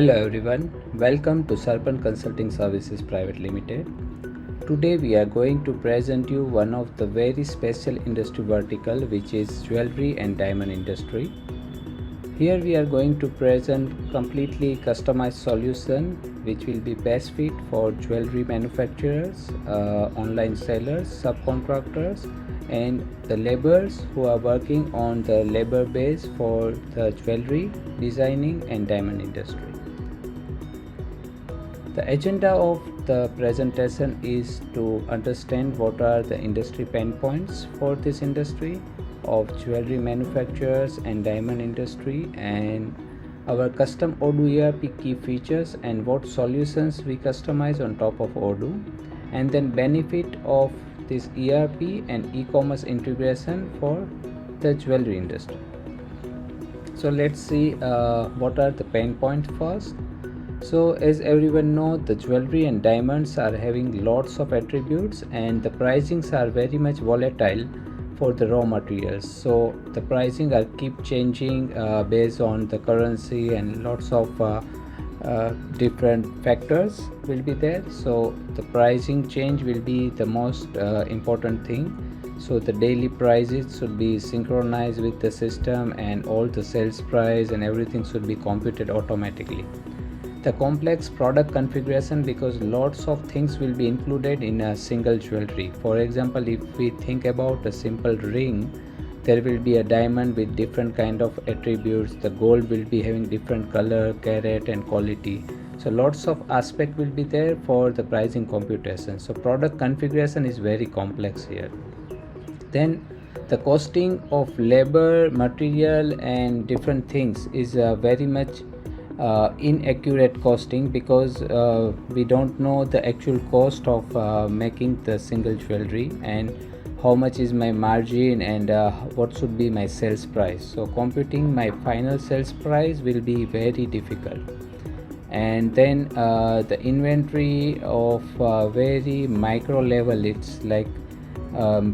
Hello everyone, welcome to Serpent Consulting Services Private Limited. Today we are going to present you one of the very special industry vertical, which is jewelry and diamond industry. Here we are going to present completely customized solution which will be best fit for jewelry manufacturers, online sellers, subcontractors and the laborers who are working on the labor base for the jewelry designing and diamond industry. The agenda of the presentation is to understand what are the industry pain points for this industry of jewelry manufacturers and diamond industry, and our custom Odoo ERP key features and what solutions we customize on top of Odoo, and then benefit of this ERP and e-commerce integration for the jewelry industry. So let's see what are the pain points first. So as everyone knows, the jewelry and diamonds are having lots of attributes and the pricings are very much volatile for the raw materials. So the pricing are keep changing based on the currency, and lots of different factors will be there. So the pricing change will be the most important thing. So the daily prices should be synchronized with the system, and all the sales price and everything should be computed automatically. The complex product configuration, because lots of things will be included in a single jewelry. For example, if we think about a simple ring, there will be a diamond with different kind of attributes. The gold will be having different color, carat and quality. So lots of aspect will be there for the pricing computation. So product configuration is very complex here. Then the costing of labor, material and different things is very much inaccurate costing, because we don't know the actual cost of making the single jewelry and how much is my margin and what should be my sales price. So computing my final sales price will be very difficult. And then the inventory of very micro level, it's like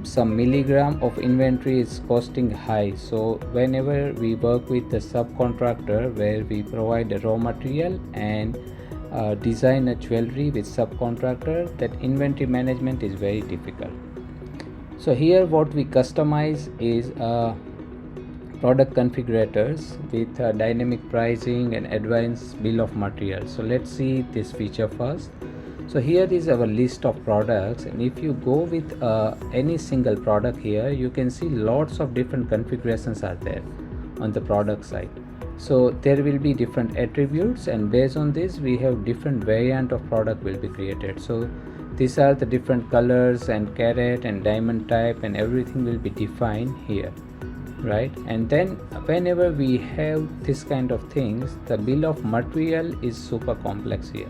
some milligram of inventory is costing high. So whenever we work with the subcontractor where we provide the raw material and design a jewelry with subcontractor, that inventory management is very difficult. So here what we customize is product configurators with dynamic pricing and advanced bill of materials. So let's see this feature first. So here is our list of products, and if you go with any single product here, you can see lots of different configurations are there on the product side. So there will be different attributes, and based on this we have different variant of product will be created. So these are the different colors and carat and diamond type, and everything will be defined here, right? And then whenever we have this kind of things, the bill of material is super complex here.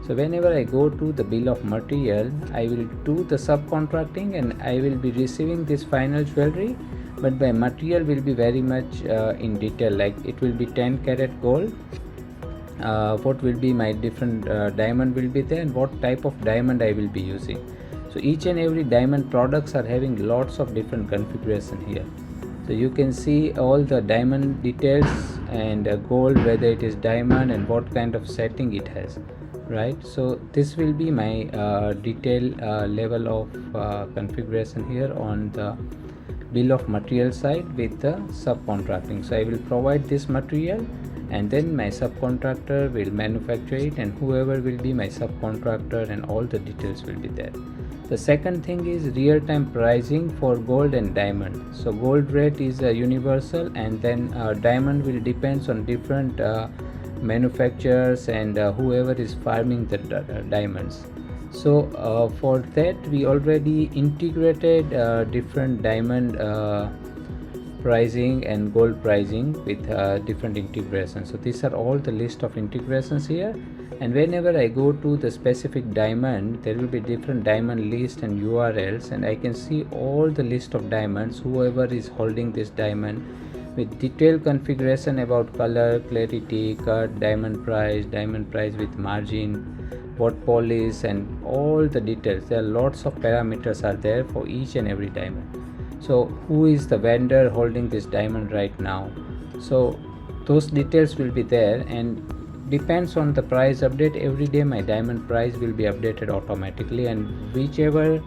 So whenever I go to the bill of material, I will do the subcontracting and I will be receiving this final jewelry, but my material will be very much in detail, like it will be 10 karat gold, what will be my different diamond will be there, and what type of diamond I will be using. So each and every diamond products are having lots of different configuration here. So you can see all the diamond details and gold, whether it is diamond and what kind of setting it has, right? So this will be my detail level of configuration here on the bill of material side with the subcontracting. So I will provide this material and then my subcontractor will manufacture it, and whoever will be my subcontractor, and all the details will be there. The second thing is real-time pricing for gold and diamond. So gold rate is universal, and then diamond will depends on different manufacturers and whoever is farming the diamonds. So for that we already integrated different diamond pricing and gold pricing with different integrations. So these are all the list of integrations here, and whenever I go to the specific diamond, there will be different diamond list and URLs, and I can see all the list of diamonds, whoever is holding this diamond, with detailed configuration about color, clarity, cut, diamond price with margin, what polish, and all the details. There are lots of parameters are there for each and every diamond. So who is the vendor holding this diamond right now? So those details will be there, and depends on the price update. Every day my diamond price will be updated automatically, and whichever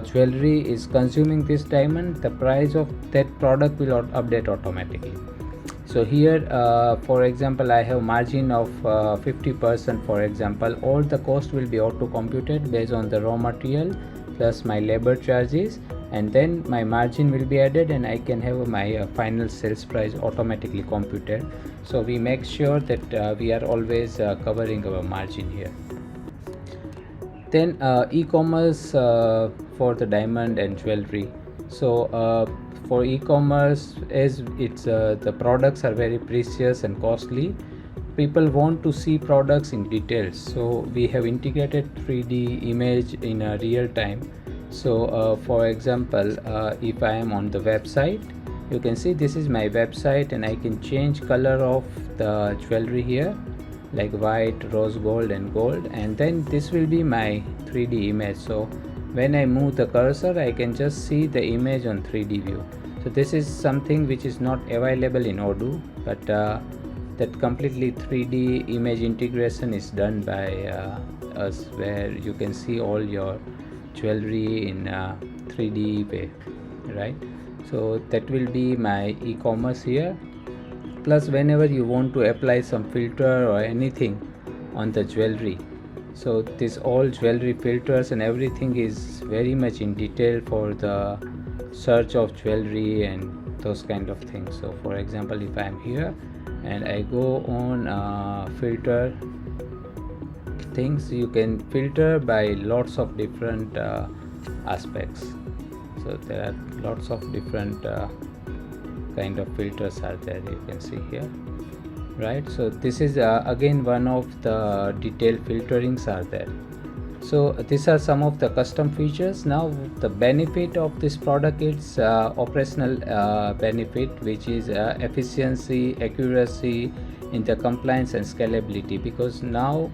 jewelry is consuming this diamond, the price of that product will update automatically. So here for example, I have margin of 50%. For example, all the cost will be auto computed based on the raw material plus my labor charges, and then my margin will be added, and I can have my final sales price automatically computed. So we make sure that we are always covering our margin here. Then e-commerce for the diamond and jewelry. So for e-commerce, as it's the products are very precious and costly, people want to see products in details. So we have integrated 3D image in a real time. So for example, if I am on the website, you can see this is my website, and I can change color of the jewelry here, like white, rose gold and gold, and then this will be my 3D image. So when I move the cursor, I can just see the image on 3D view. So this is something which is not available in Odoo, but that completely 3D image integration is done by us, where you can see all your jewelry in 3D way, right? So that will be my e-commerce here. Plus, whenever you want to apply some filter or anything on the jewelry, so this all jewelry filters and everything is very much in detail for the search of jewelry and those kind of things. So for example, if I am here and I go on filter things, you can filter by lots of different aspects. So there are lots of different kind of filters are there, you can see here, right? So this is again one of the detailed filterings are there. So these are some of the custom features. Now the benefit of this product is operational benefit, which is efficiency, accuracy in the compliance and scalability, because now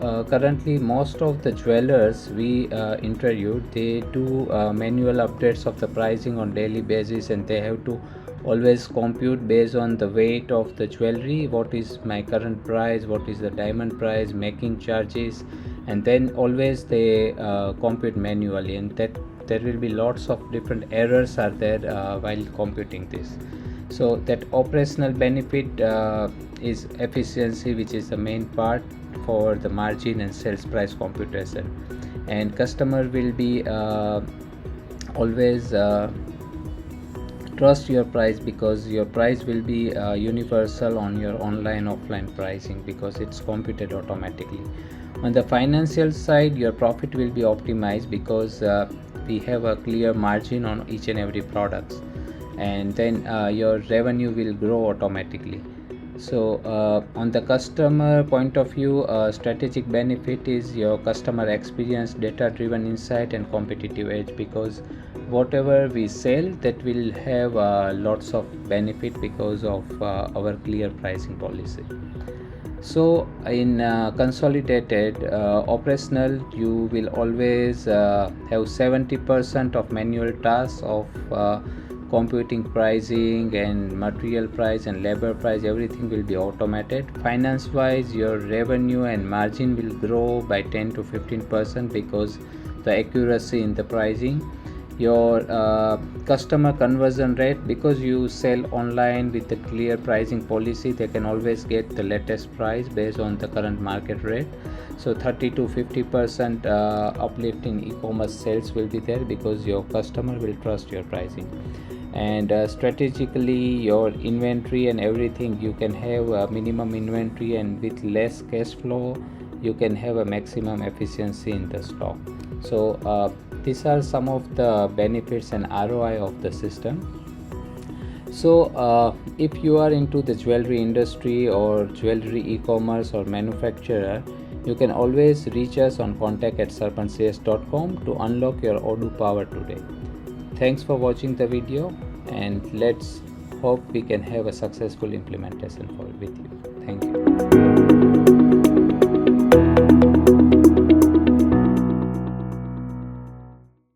currently most of the jewelers we interviewed, they do manual updates of the pricing on daily basis, and they have to always compute based on the weight of the jewelry, what is my current price, what is the diamond price, making charges, and then always they compute manually, and that there will be lots of different errors are there while computing this. So that operational benefit is efficiency, which is the main part for the margin and sales price computation, and customer will be always trust your price, because your price will be universal on your online offline pricing, because it's computed automatically. On the financial side, your profit will be optimized, because we have a clear margin on each and every product, and then your revenue will grow automatically. So on the customer point of view, strategic benefit is your customer experience, data driven insight and competitive edge, because whatever we sell, that will have lots of benefit because of our clear pricing policy. So in consolidated operational, you will always have 70% of manual tasks of computing pricing and material price and labor price, everything will be automated. Finance wise, your revenue and margin will grow by 10 to 15% because the accuracy in the pricing. Your customer conversion rate, because you sell online with the clear pricing policy, they can always get the latest price based on the current market rate. So 30 to 50% uplift in e-commerce sales will be there, because your customer will trust your pricing. And strategically, your inventory and everything, you can have a minimum inventory, and with less cash flow you can have a maximum efficiency in the stock. So these are some of the benefits and ROI of the system. So if you are into the jewelry industry or jewelry e-commerce or manufacturer, you can always reach us on contact@serpentcs.com to unlock your Odoo power today. Thanks for watching the video, and let's hope we can have a successful implementation with you. Thank you.